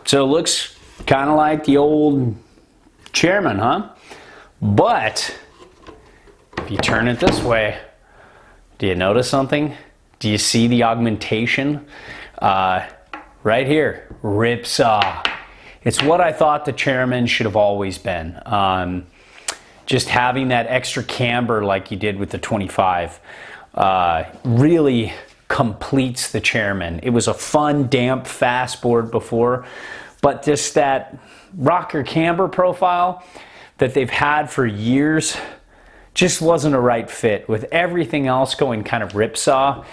So it looks kind of like the old Chairman, huh? But if you turn it this way, do you notice something? Do you see the augmentation? Right here, Ripsaw. It's what I thought the Chairman should have always been. Just having that extra camber like you did with the 25 really completes the Chairman. It was a fun, damp, fast board before, but just that rocker camber profile that they've had for years just wasn't a right fit. With everything else going kind of Ripsaw,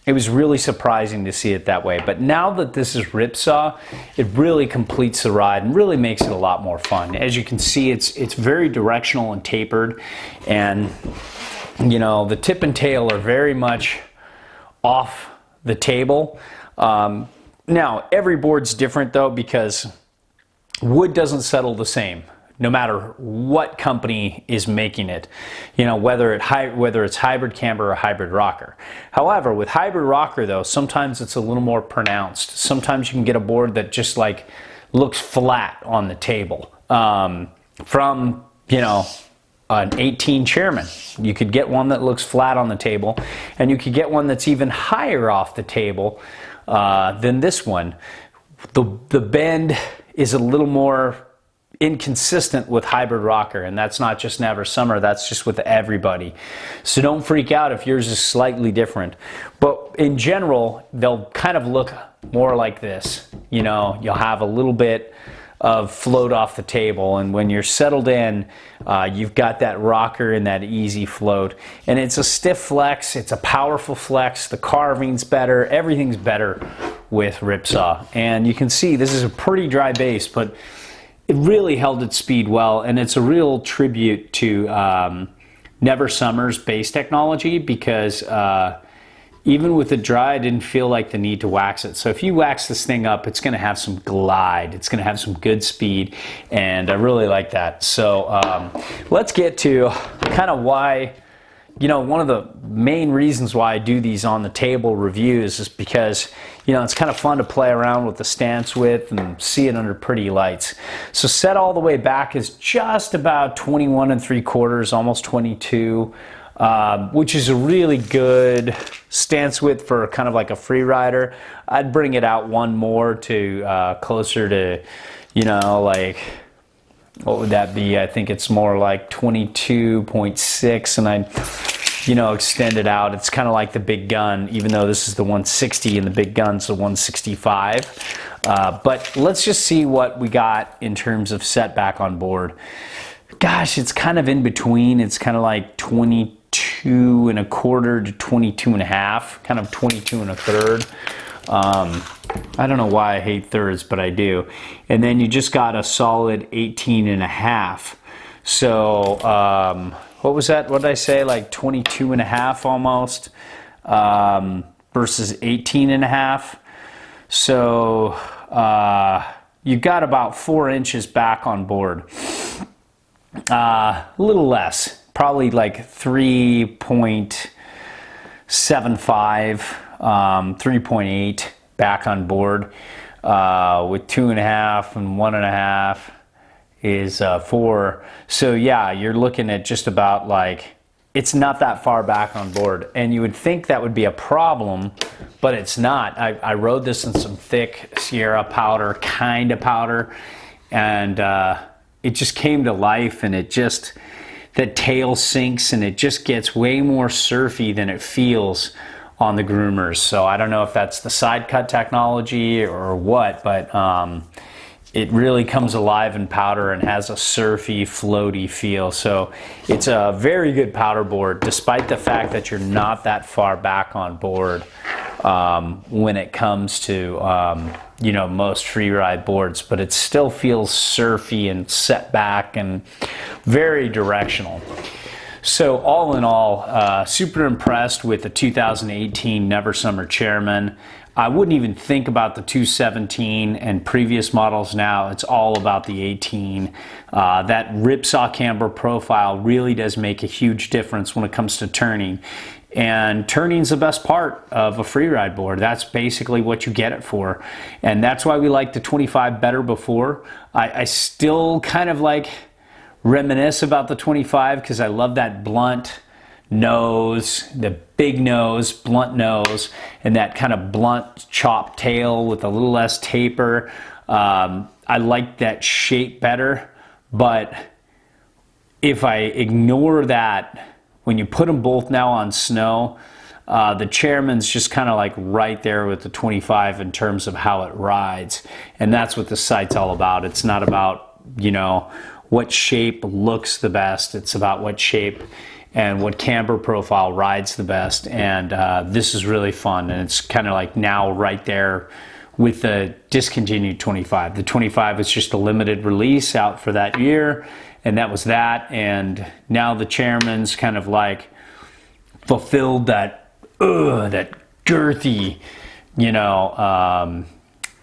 it was really surprising to see it that way. But now that this is Ripsaw, it really completes the ride and really makes it a lot more fun. As you can see, it's very directional and tapered, and you know, the tip and tail are very much off the table. Now, every board's different though, because wood doesn't settle the same no matter what company is making it, you know, whether it's hybrid camber or hybrid rocker. However, with hybrid rocker though, sometimes it's a little more pronounced. Sometimes you can get a board that just like looks flat on the table. From, you know, an 18 Chairman, you could get one that looks flat on the table, and you could get one that's even higher off the table than this one. The bend is a little more inconsistent with hybrid rocker, and that's not just Never Summer, that's just with everybody. So don't freak out if yours is slightly different. But in general, they'll kind of look more like this. You know, you'll have a little bit of float off the table, and when you're settled in, you've got that rocker and that easy float. And it's a stiff flex, it's a powerful flex, the carving's better, everything's better with Ripsaw. And you can see this is a pretty dry base, but it really held its speed well, and it's a real tribute to Never Summer's base technology, because even with the dry, I didn't feel like the need to wax it. So if you wax this thing up, it's gonna have some glide, it's gonna have some good speed, and I really like that. So let's get to kind of why, you know, one of the main reasons why I do these on the table reviews is because, you know, it's kind of fun to play around with the stance width and see it under pretty lights. So set all the way back is just about 21 3/4, almost 22, which is a really good stance width for kind of like a free rider. I'd bring it out one more to closer to, you know, like, what would that be? I think it's more like 22.6, and I, you know, extend it out. It's kind of like the Big Gun, even though this is the 160 and the Big Gun's the 165. But let's just see what we got in terms of setback on board. Gosh, it's kind of in between. It's kind of like 22 1/4 to 22 1/2, kind of 22 1/3. I don't know why I hate thirds, but I do. And then you just got a solid 18 1/2. So what was that? What did I say? Like 22 1/2 almost, versus 18 1/2. So you got about 4 inches back on board. A little less, probably like 3.75, 3.8 back on board, with 2 1/2 and 1 1/2 is 4. So yeah, you're looking at just about like, it's not that far back on board, and you would think that would be a problem, but it's not. I rode this in some thick Sierra powder, kind of powder, and it just came to life, and it just, the tail sinks and it just gets way more surfy than it feels on the groomers. So I don't know if that's the side cut technology or what, but it really comes alive in powder and has a surfy, floaty feel. So it's a very good powder board, despite the fact that you're not that far back on board when it comes to you know, most free ride boards, but it still feels surfy and set back and very directional. So all in all, super impressed with the 2018 Never Summer Chairman. I wouldn't even think about the 217 and previous models now. It's all about the 18. That ripsaw camber profile really does make a huge difference when it comes to turning. And turning's the best part of a freeride board. That's basically what you get it for. And that's why we liked the 25 better before. I still kind of like reminisce about the 25 because I love that blunt nose, the big nose, blunt nose, and that kind of blunt chopped tail with a little less taper. I like that shape better, but if I ignore that, when you put them both now on snow, the Chairman's just kind of like right there with the 25 in terms of how it rides. And that's what the site's all about. It's not about, you know, what shape looks the best. It's about what shape and what camber profile rides the best. And this is really fun. And it's kind of like now right there with the discontinued 25. The 25 was just a limited release out for that year. And that was that. And now the Chairman's kind of like fulfilled that, that girthy, you know,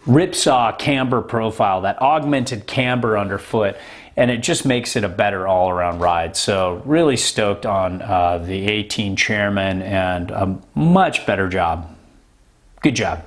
ripsaw camber profile, that augmented camber underfoot. And it just makes it a better all-around ride. So really stoked on the 18 Chairman, and a much better job. Good job.